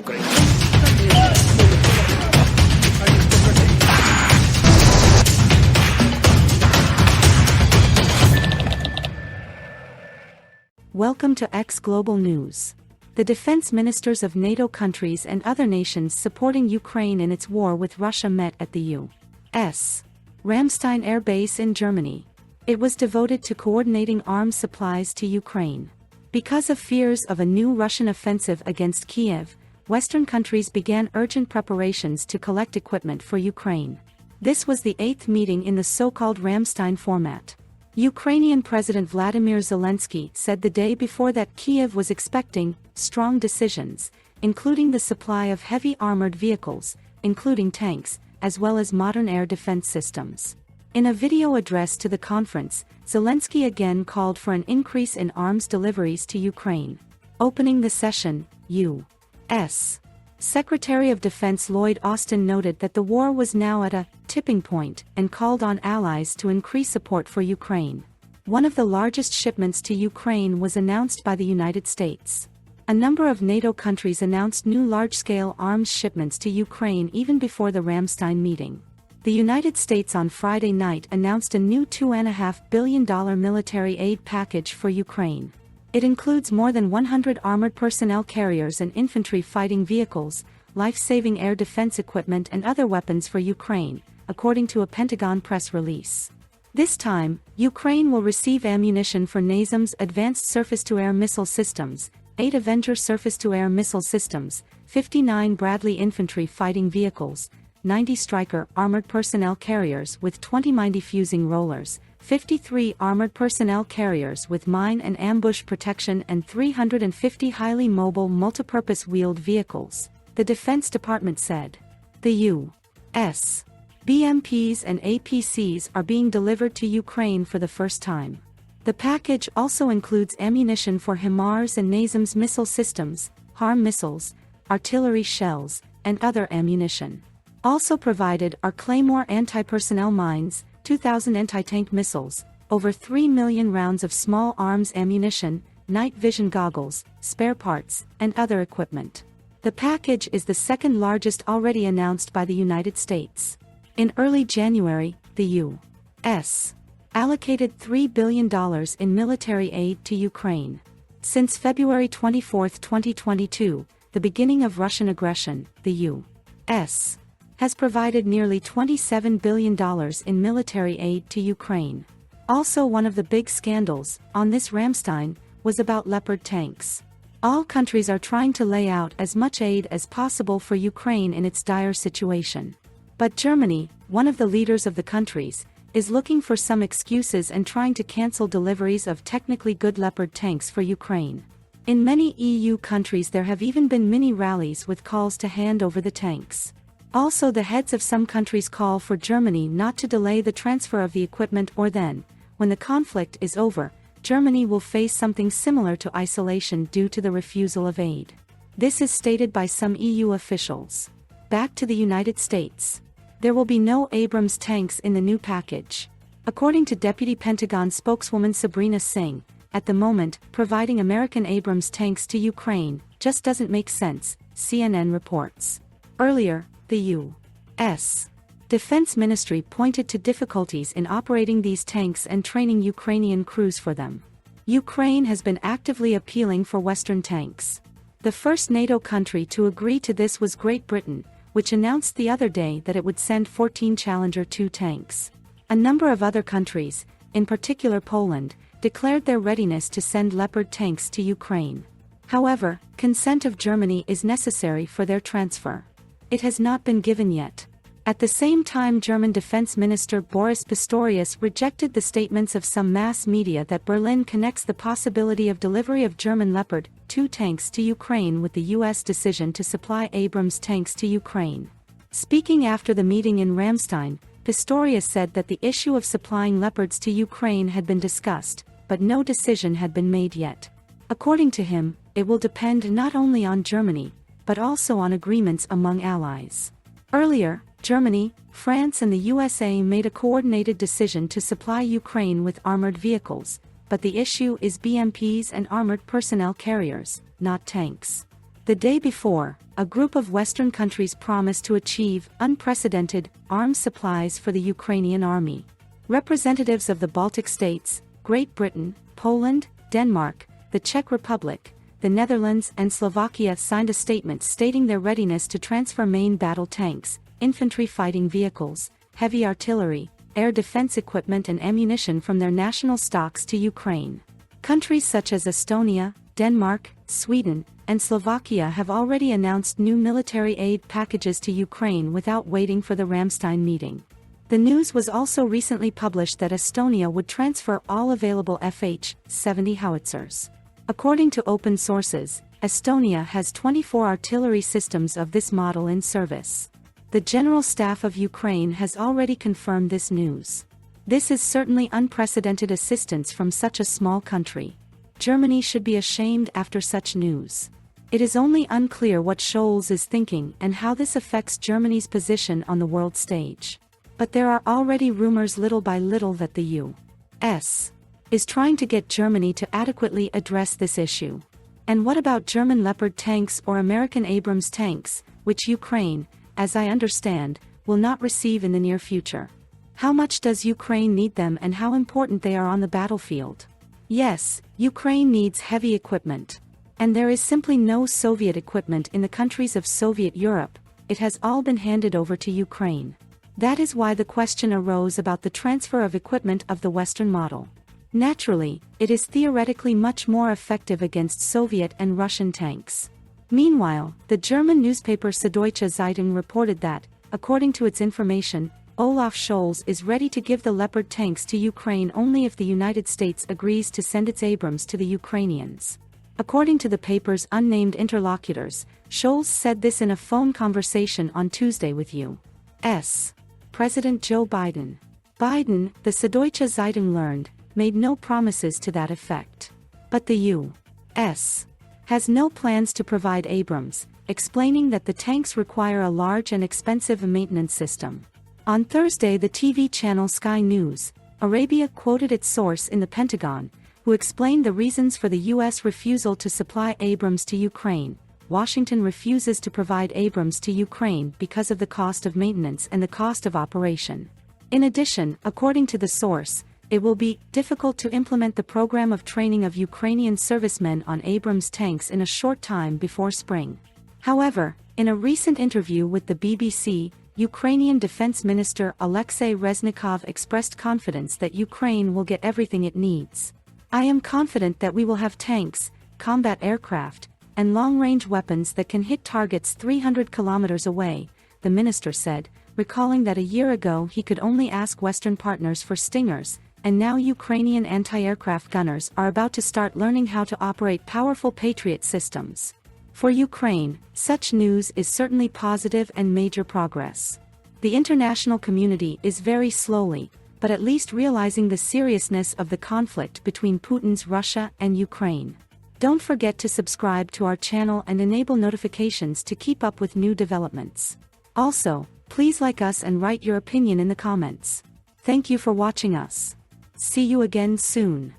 Ucrania. Welcome to X Global News. The defense ministers of NATO countries and other nations supporting Ukraine in its war with Russia met at the U.S. Ramstein Air Base in Germany. It was devoted to coordinating arms supplies to Ukraine. Because of fears of a new Russian offensive against Kiev, Western countries began urgent preparations to collect equipment for Ukraine. This was the 8th meeting in the so-called Ramstein format. Ukrainian President Vladimir Zelensky said the day before that Kiev was expecting strong decisions, including the supply of heavy armored vehicles, including tanks, as well as modern air defense systems. In a video address to the conference, Zelensky again called for an increase in arms deliveries to Ukraine. Opening the session, U.S. Secretary of Defense Lloyd Austin noted that the war was now at a tipping point and called on allies to increase support for Ukraine. One of the largest shipments to Ukraine was announced by the United States. A number of NATO countries announced new large-scale arms shipments to Ukraine even before the Ramstein meeting. The United States on Friday night announced a new $2.5 billion military aid package for Ukraine. It includes more than 100 armored personnel carriers and infantry fighting vehicles, life-saving air defense equipment and other weapons for Ukraine, according to a Pentagon press release. This time, Ukraine will receive ammunition for NASAMS Advanced Surface-to-Air Missile Systems, 8 Avenger surface-to-air missile systems, 59 Bradley infantry fighting vehicles, 90 Stryker armored personnel carriers with 20 mine defusing rollers, 53 armored personnel carriers with mine and ambush protection and 350 highly mobile multipurpose wheeled vehicles, the Defense Department said. The U.S. BMPs and APCs are being delivered to Ukraine for the first time. The package also includes ammunition for HIMARS and NASAMS missile systems, HARM missiles, artillery shells, and other ammunition. Also provided are Claymore anti-personnel mines, 2,000 anti-tank missiles, over 3 million rounds of small arms ammunition, night vision goggles, spare parts, and other equipment. The package is the second largest already announced by the United States. In early January, the U.S. allocated $3 billion in military aid to Ukraine. Since February 24, 2022, the beginning of Russian aggression, the U.S. has provided nearly $27 billion in military aid to Ukraine. Also, one of the big scandals on this Ramstein was about Leopard tanks. All countries are trying to lay out as much aid as possible for Ukraine in its dire situation. But Germany, one of the leaders of the countries, is looking for some excuses and trying to cancel deliveries of technically good Leopard tanks for Ukraine. In many EU countries there have even been mini rallies with calls to hand over the tanks. Also, the heads of some countries call for Germany not to delay the transfer of the equipment, or then, when the conflict is over, Germany will face something similar to isolation due to the refusal of aid. This is stated by some EU officials. Back to the United States. There will be no Abrams tanks in the new package. According to Deputy Pentagon spokeswoman Sabrina Singh, at the moment, providing American Abrams tanks to Ukraine just doesn't make sense, CNN reports. Earlier, the U.S. Defense Ministry pointed to difficulties in operating these tanks and training Ukrainian crews for them. Ukraine has been actively appealing for Western tanks. The first NATO country to agree to this was Great Britain, which announced the other day that it would send 14 Challenger 2 tanks. A number of other countries, in particular Poland, declared their readiness to send Leopard tanks to Ukraine. However, consent of Germany is necessary for their transfer. It has not been given yet. At the same time, German Defense Minister Boris Pistorius rejected the statements of some mass media that Berlin connects the possibility of delivery of German Leopard 2 tanks to Ukraine with the U.S. decision to supply Abrams tanks to Ukraine. Speaking after the meeting in Ramstein, Pistorius said that the issue of supplying Leopards to Ukraine had been discussed, but no decision had been made yet. According to him, it will depend not only on Germany, but also on agreements among allies. Earlier, Germany, France and the USA made a coordinated decision to supply Ukraine with armored vehicles, but the issue is BMPs and armored personnel carriers, not tanks. The day before, a group of Western countries promised to achieve unprecedented arms supplies for the Ukrainian army. Representatives of the Baltic states, Great Britain, Poland, Denmark, the Czech Republic, the Netherlands and Slovakia signed a statement stating their readiness to transfer main battle tanks, infantry fighting vehicles, heavy artillery, air defense equipment and ammunition from their national stocks to Ukraine. Countries such as Estonia, Denmark, Sweden, and Slovakia have already announced new military aid packages to Ukraine without waiting for the Ramstein meeting. The news was also recently published that Estonia would transfer all available FH-70 howitzers. According to open sources, Estonia has 24 artillery systems of this model in service. The General Staff of Ukraine has already confirmed this news. This is certainly unprecedented assistance from such a small country. Germany should be ashamed after such news. It is only unclear what Scholz is thinking and how this affects Germany's position on the world stage. But there are already rumors little by little that the U.S. is trying to get Germany to adequately address this issue. And what about German Leopard tanks or American Abrams tanks, which Ukraine, as I understand, will not receive in the near future? How much does Ukraine need them and how important they are on the battlefield? Yes, Ukraine needs heavy equipment. And there is simply no Soviet equipment in the countries of Soviet Europe, it has all been handed over to Ukraine. That is why the question arose about the transfer of equipment of the Western model. Naturally, it is theoretically much more effective against Soviet and Russian tanks. Meanwhile, the German newspaper Süddeutsche Zeitung reported that, according to its information, Olaf Scholz is ready to give the Leopard tanks to Ukraine only if the United States agrees to send its Abrams to the Ukrainians. According to the paper's unnamed interlocutors, Scholz said this in a phone conversation on Tuesday with U.S. President Joe Biden. Biden, the Süddeutsche Zeitung learned, made no promises to that effect. But the U.S. has no plans to provide Abrams, explaining that the tanks require a large and expensive maintenance system. On Thursday, the TV channel Sky News Arabia quoted its source in the Pentagon, who explained the reasons for the U.S. refusal to supply Abrams to Ukraine. Washington refuses to provide Abrams to Ukraine because of the cost of maintenance and the cost of operation. In addition, according to the source, it will be difficult to implement the program of training of Ukrainian servicemen on Abrams tanks in a short time before spring. However, in a recent interview with the BBC, Ukrainian Defense Minister Alexei Reznikov expressed confidence that Ukraine will get everything it needs. I am confident that we will have tanks, combat aircraft, and long-range weapons that can hit targets 300 kilometers away, the minister said, recalling that a year ago he could only ask Western partners for Stingers, and now Ukrainian anti-aircraft gunners are about to start learning how to operate powerful Patriot systems. For Ukraine, such news is certainly positive and major progress. The international community is very slowly, but at least realizing the seriousness of the conflict between Putin's Russia and Ukraine. Don't forget to subscribe to our channel and enable notifications to keep up with new developments. Also, please like us and write your opinion in the comments. Thank you for watching us. See you again soon.